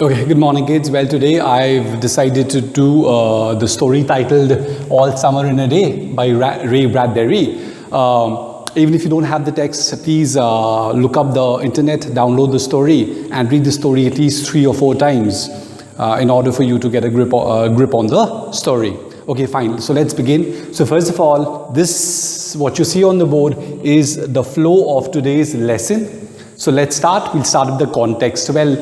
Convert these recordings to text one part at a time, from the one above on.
Okay, good morning kids. Well, today I've decided to do the story titled All Summer in a Day by Ray Bradbury. Even if you don't have the text, please look up the internet, download the story and read the story at least 3 or 4 times in order for you to get a grip on the story. Okay, fine. So let's begin. So first of all, this, what you see on the board is the flow of today's lesson. So let's start. We'll start with the context. Well,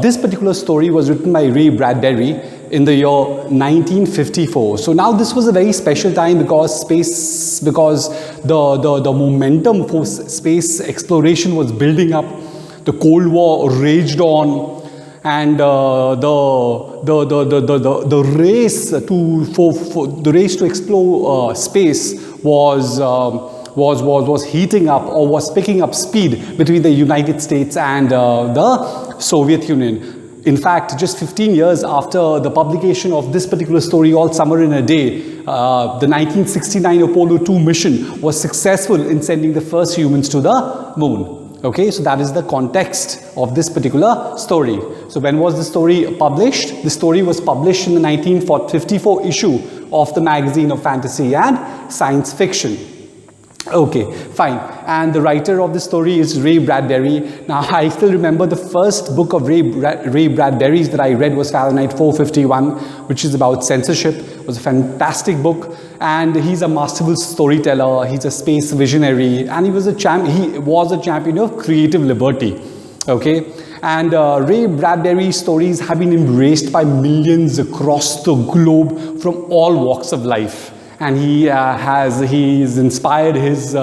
this particular story was written by Ray Bradbury in the year 1954. So now this was a very special time because the momentum for space exploration was building up. The Cold War raged on, and the race to explore space was heating up, or was picking up speed between the United States and the Soviet Union. In fact, just 15 years after the publication of this particular story, All Summer in a Day, the 1969 Apollo 2 mission was successful in sending the first humans to the moon. Okay, so that is the context of this particular story. So when was the story published? The story was published in the 1954 issue of the magazine of fantasy and science fiction. Okay, fine. And the writer of the story is Ray Bradbury. Now, I still remember the first book of Ray Bradbury's that I read was Fahrenheit 451, which is about censorship. It was a fantastic book. And he's a masterful storyteller. He's a space visionary. And he was a champion of creative liberty. Okay. And Ray Bradbury's stories have been embraced by millions across the globe from all walks of life. And he's inspired his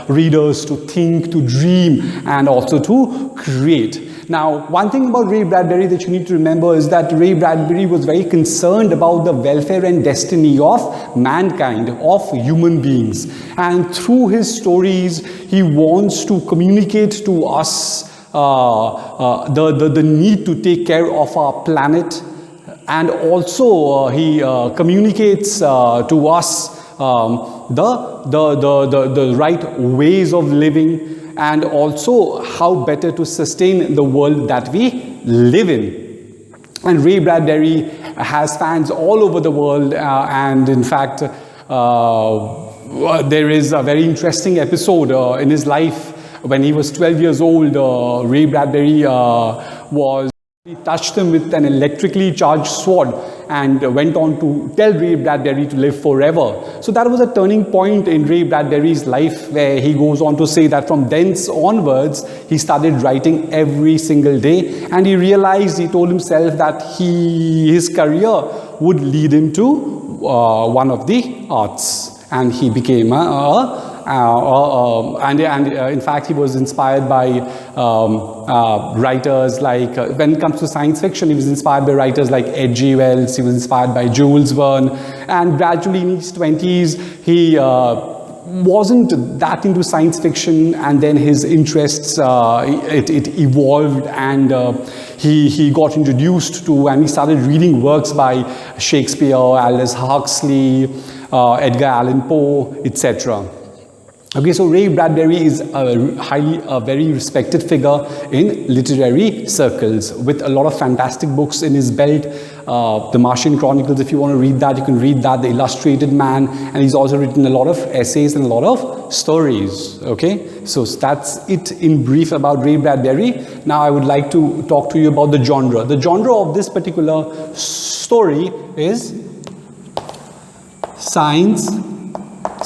readers to think, to dream, and also to create. Now, one thing about Ray Bradbury that you need to remember is that Ray Bradbury was very concerned about the welfare and destiny of mankind, of human beings. And through his stories, he wants to communicate to us the need to take care of our planet. And also he communicates to us the right ways of living, and also how better to sustain the world that we live in. And Ray Bradbury has fans all over the world, and in fact there is a very interesting episode in his life. When he was 12 years old, Ray Bradbury he touched him with an electrically charged sword and went on to tell Ray Bradbury to live forever. So that was a turning point in Ray Bradbury's life, where he goes on to say that from thence onwards, he started writing every single day, and he realized, he told himself that his career would lead him to one of the arts, and he became in fact, he was inspired by writers like, when it comes to science fiction, he was inspired by writers like H.G. Wells, he was inspired by Jules Verne, and gradually in his 20s, he wasn't that into science fiction, and then his interests, it evolved, and he got introduced to, and he started reading works by Shakespeare, Aldous Huxley, Edgar Allan Poe, etc. Okay, so Ray Bradbury is a very respected figure in literary circles, with a lot of fantastic books in his belt. The Martian Chronicles, if you want to read that, you can read that. The Illustrated Man, and he's also written a lot of essays and a lot of stories. Okay, so that's it in brief about Ray Bradbury. Now I would like to talk to you about the genre. The genre of this particular story is science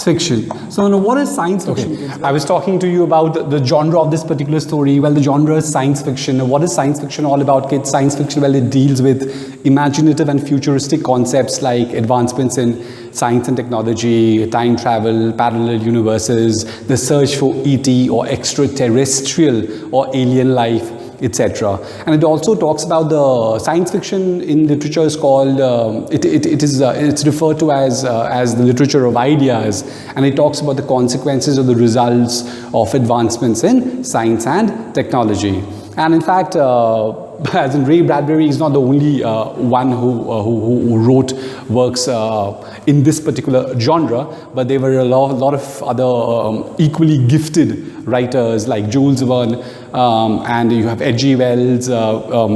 fiction. So now, what is science fiction? Okay. I was talking to you about the genre of this particular story. Well, the genre is science fiction. Now, what is science fiction all about, kids? Science fiction, well, it deals with imaginative and futuristic concepts like advancements in science and technology, time travel, parallel universes, the search for ET or extraterrestrial or alien life, etc. And it also talks about the science fiction in literature is called, it's referred to as the literature of ideas, and it talks about the consequences or the results of advancements in science and technology. And in fact, as in Ray Bradbury is not the only one who wrote works in this particular genre, but there were a lot of other equally gifted writers like Jules Verne, and you have H.G. Wells,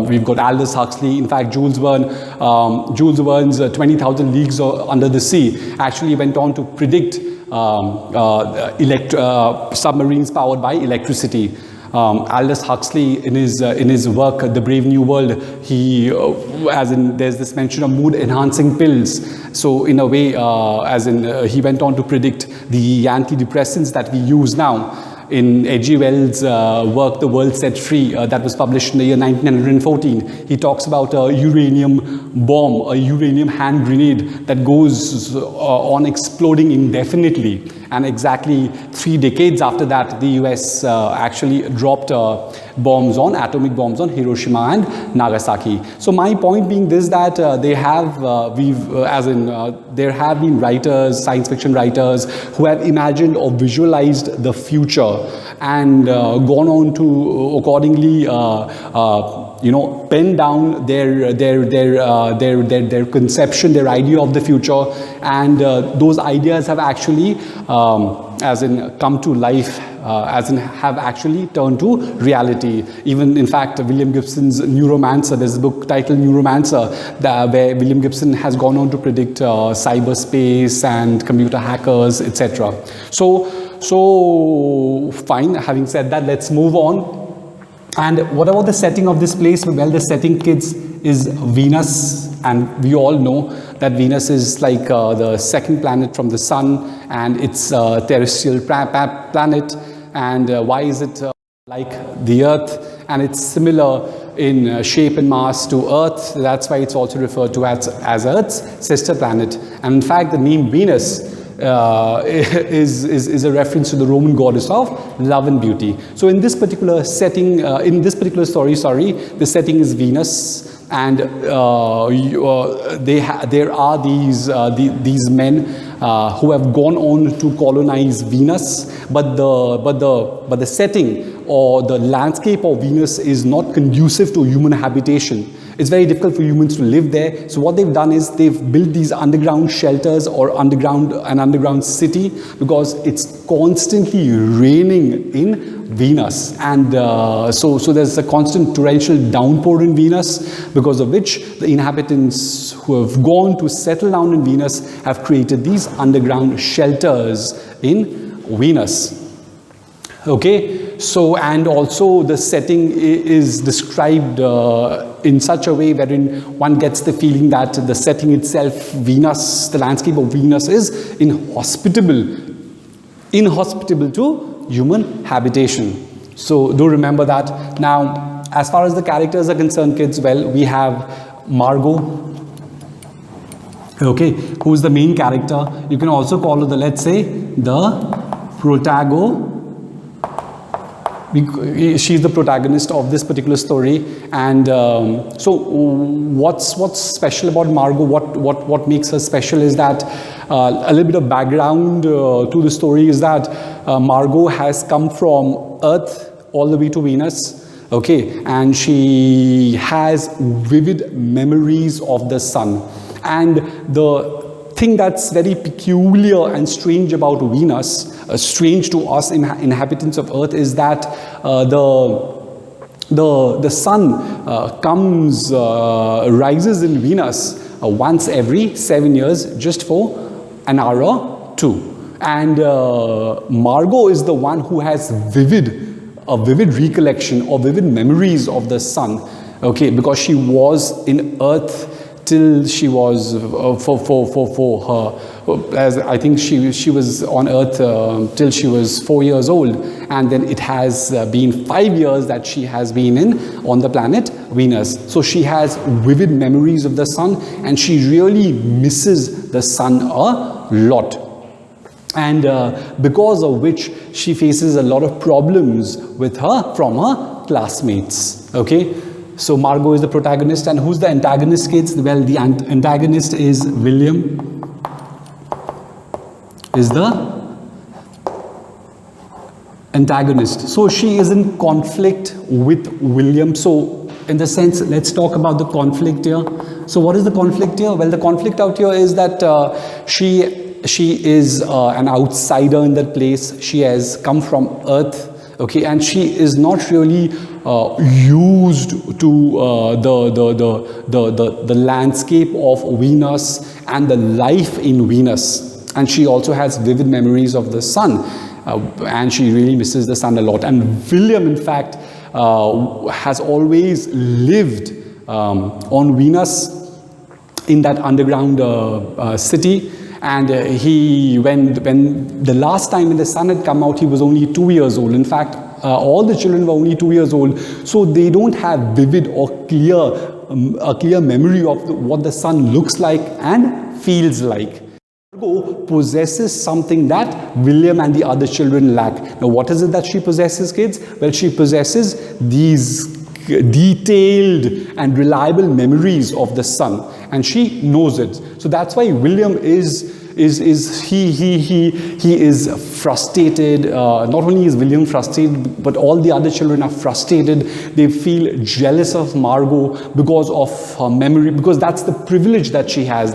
we've got Aldous Huxley. In fact, Jules Verne's 20,000 Leagues Under the Sea actually went on to predict submarines powered by electricity. Aldous Huxley, in his work The Brave New World, he there's this mention of mood enhancing pills. So in a way, he went on to predict the antidepressants that we use now. In H.G. Wells' work, The World Set Free, that was published in the year 1914, he talks about a uranium bomb, a uranium hand grenade that goes on exploding indefinitely. And exactly 3 decades after that, the US actually dropped atomic bombs on Hiroshima and Nagasaki. So my point being this, that there have been writers, science fiction writers, who have imagined or visualized the future and gone on to accordingly pen down their conception, their idea of the future, and those ideas have actually come to life, have actually turned to reality. Even in fact, William Gibson's Neuromancer, there's a book titled Neuromancer, where William Gibson has gone on to predict cyberspace and computer hackers, etc. So fine, having said that, let's move on. And what about the setting of this place? Well, the setting, kids, is Venus, and we all know that Venus is like the second planet from the Sun, and it's a terrestrial planet. And why is it like the Earth? And it's similar in shape and mass to Earth. That's why it's also referred to as Earth's sister planet. And in fact, the name Venus is a reference to the Roman goddess of love and beauty. So in this particular setting, in this particular story, the setting is Venus, and there are these men who have gone on to colonize Venus, but the setting or the landscape of Venus is not conducive to human habitation. It's very difficult for humans to live there. So what they've done is they've built these underground shelters or an underground city, because it's constantly raining in Venus. And so there's a constant torrential downpour in Venus, because of which the inhabitants who have gone to settle down in Venus have created these underground shelters in Venus. Okay, so and also the setting is described in such a way wherein one gets the feeling that the setting itself, Venus, the landscape of Venus, is inhospitable to human habitation. So do remember that. Now, as far as the characters are concerned, kids, well, we have Margot, okay, who's the main character. You can also call her let's say, the protagonist. She's the protagonist of this particular story. And so what's special about Margot, what makes her special is that a little bit of background to the story is that Margot has come from Earth all the way to Venus, okay, and she has vivid memories of the sun. And the thing that's very peculiar and strange about Venus, strange to us inhabitants of Earth, is that the sun rises in Venus once every 7 years, just for an hour or two. And Margot is the one who has a vivid recollection or vivid memories of the sun, okay, because she was in Earth till she was I think she was on Earth till she was 4 years old, and then it has been 5 years that she has been on the planet Venus. So she has vivid memories of the sun, and she really misses the sun a lot. And because of which she faces a lot of problems from her classmates, okay. So Margot is the protagonist, and who's the antagonist, kids? Well, the antagonist is William, is the antagonist. So she is in conflict with William. So in the sense, let's talk about the conflict here. So what is the conflict here? Well, the conflict out here is that she is an outsider in that place. She has come from Earth, okay, and she is not really used to the landscape of Venus and the life in Venus. And she also has vivid memories of the sun, and she really misses the sun a lot. And William, in fact, has always lived on Venus in that underground city. And when the last time when the sun had come out, he was only 2 years old. In fact, all the children were only 2 years old, so they don't have vivid or a clear memory of what the sun looks like and feels like. Margot possesses something that William and the other children lack. Now, what is it that she possesses, kids? Well, she possesses these detailed and reliable memories of the sun, and she knows it. So that's why William is frustrated. Not only is William frustrated, but all the other children are frustrated. They feel jealous of Margot because of her memory, because that's the privilege that she has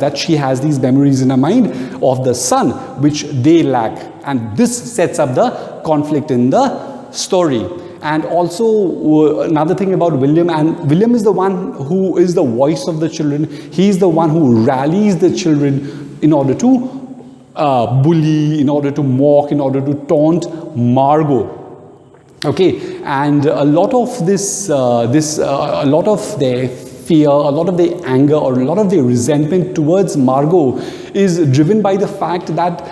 these memories in her mind of the sun, which they lack. And this sets up the conflict in the story. And also another thing about William, and William is the one who is the voice of the children. He's the one who rallies the children in order to bully, in order to mock, in order to taunt Margot. Okay, and a lot of a lot of their fear, a lot of their anger, or a lot of their resentment towards Margot is driven by the fact that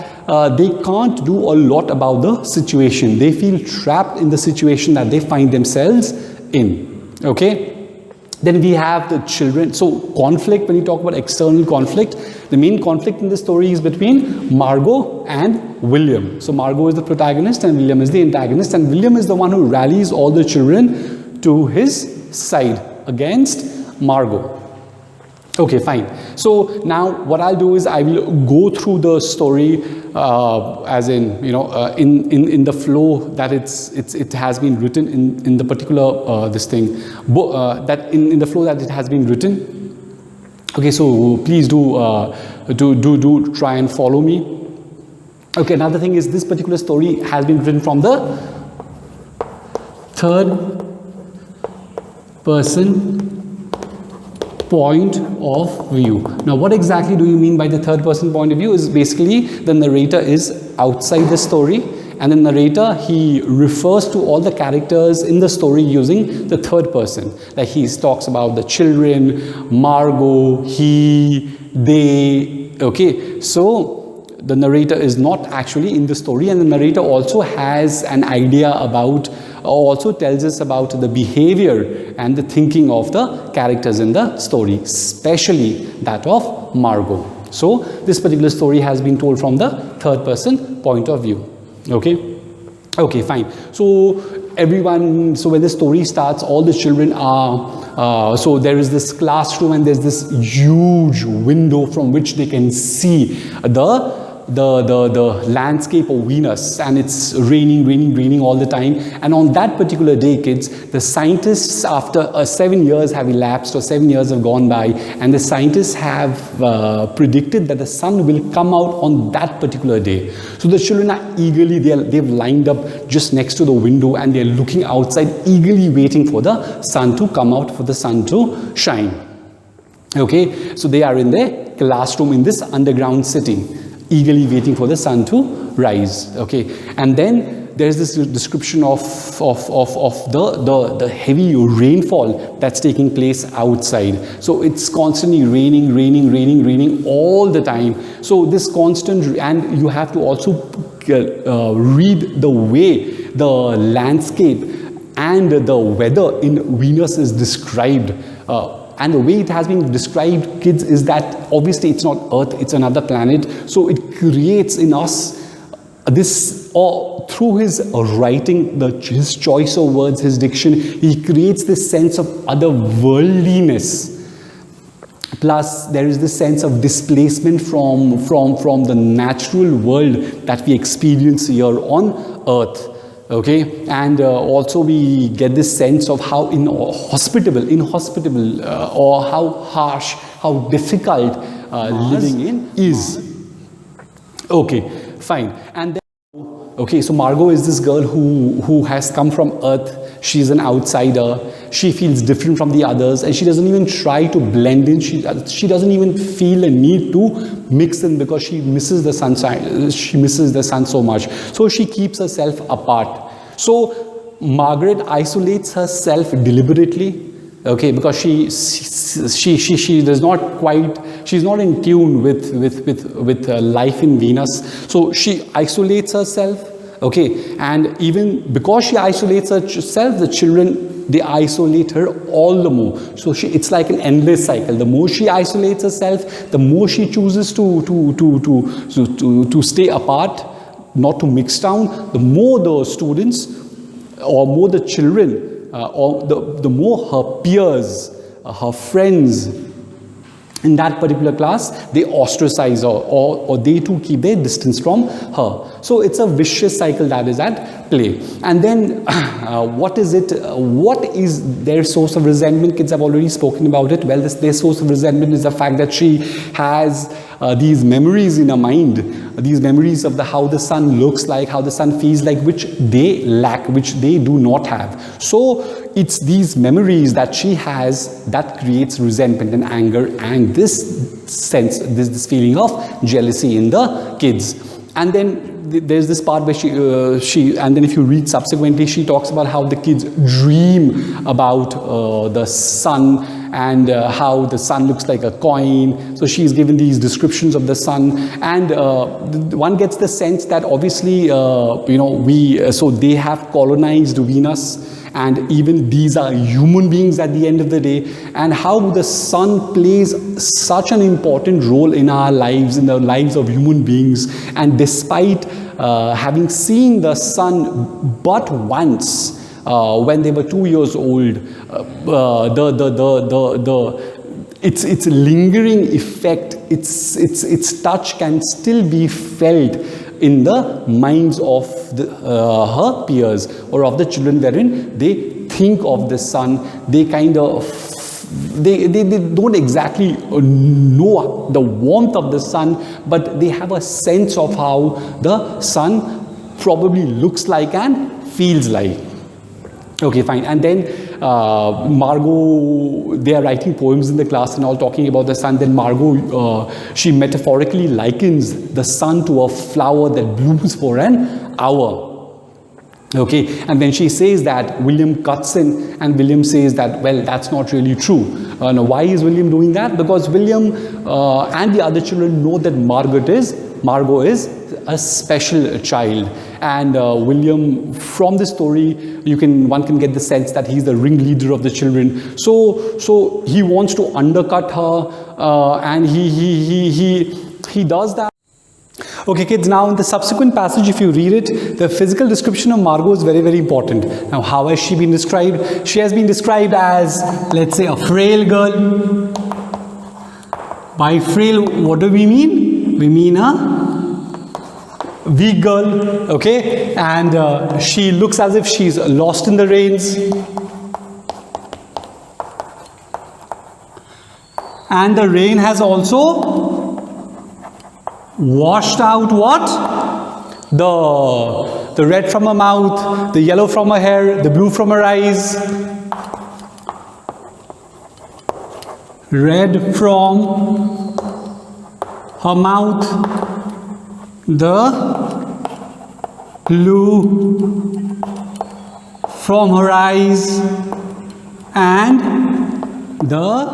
they can't do a lot about the situation. They feel trapped in the situation that they find themselves in. Okay. Then we have the children. So conflict, when you talk about external conflict, the main conflict in the story is between Margot and William. So Margot is the protagonist and William is the antagonist, and William is the one who rallies all the children to his side against Margot. Okay, fine. So now what I'll do is I will go through the story as in, in the flow that it has been written in the particular that in the flow that it has been written. Okay, so please do try and follow me. Okay, another thing is this particular story has been written from the third person point of view. Now, what exactly do you mean by the third person point of view? Is basically the narrator is outside the story, and the narrator, he refers to all the characters in the story using the third person. Like he talks about the children, Margot, he, they. Okay, so the narrator is not actually in the story, and the narrator also has an idea about, also tells us about the behavior and the thinking of the characters in the story, especially that of Margot. So this particular story has been told from the third person point of view. Okay, fine. So everyone, so when the story starts, all the children are, so there is this classroom and there's this huge window from which they can see the landscape of Venus, and it's raining all the time. And on that particular day, kids, the scientists, after 7 years have elapsed, or 7 years have gone by, and the scientists have predicted that the sun will come out on that particular day. So the children are eagerly, they've lined up just next to the window, and they're looking outside, eagerly waiting for the sun to come out, for the sun to shine. Okay, so they are in their classroom in this underground city, eagerly waiting for the sun to rise. Okay, and then there's this description of the heavy rainfall that's taking place outside. So it's constantly raining all the time. So this constant, and you have to also read the way the landscape and the weather in Venus is described. And the way it has been described, kids, is that obviously it's not Earth, it's another planet. So it creates in us this, or through his writing, his choice of words, his diction, he creates this sense of otherworldliness. Plus, there is this sense of displacement from the natural world that we experience here on Earth. Okay, and also we get this sense of how inhospitable, or how harsh, how difficult living in is. Okay, fine. And then, okay, so Margot is this girl who has come from Earth. She's an outsider. She feels different from the others, and she doesn't even try to blend in. She doesn't even feel a need to mix in because she misses the sunshine. She misses the sun so much. So she keeps herself apart. So Margaret isolates herself deliberately. Okay, because she does not quite, she's not in tune with life in Venus. So she isolates herself. Okay, and even because she isolates herself, the children, they isolate her all the more. So it's like an endless cycle. The more she isolates herself, the more she chooses to stay apart, not to mix down. The more the students, or more the children, or the more her peers, her friends in that particular class, they ostracize her, or they too keep their distance from her. So it's a vicious cycle that is at play. And then what is their source of resentment? Kids have already spoken about it. Well, their source of resentment is the fact that she has these memories in her mind, these memories of how the sun looks like, how the sun feels like, which they lack, which they do not have. So it's these memories that she has that creates resentment and anger and this sense, this feeling of jealousy in the kids. And then there's this part where and then if you read subsequently, she talks about how the kids dream about the sun and how the sun looks like a coin. So she's given these descriptions of the sun, and one gets the sense that obviously, so they have colonized Venus, and even these are human beings at the end of the day, and how the sun plays such an important role in our lives, in the lives of human beings. And despite having seen the sun but once, when they were 2 years old, its lingering effect, its touch can still be felt in the minds of her peers or of the children, wherein they think of the sun. They kind of they don't exactly know the warmth of the sun, but they have a sense of how the sun probably looks like and feels like. Okay, fine. And then Margot, they are writing poems in the class and all talking about the sun. Then Margot, she metaphorically likens the sun to a flower that blooms for an hour. Okay, and then she says that William cuts in, and William says that, well, that's not really true. Now, why is William doing that? Because William and the other children know that Margot is a special child. And William, from the story, one can get the sense that he's the ringleader of the children. So he wants to undercut her, and he does that. Okay, kids, now in the subsequent passage, if you read it, the physical description of Margot is very, very important. Now, how has she been described? She has been described as, let's say, a frail girl. By frail, what do we mean? We mean a weak girl, okay? And she looks as if she's lost in the rains. And the rain has also washed out what? The red from her mouth, the yellow from her hair, the blue from her eyes. Red from her mouth, the blue from her eyes, and the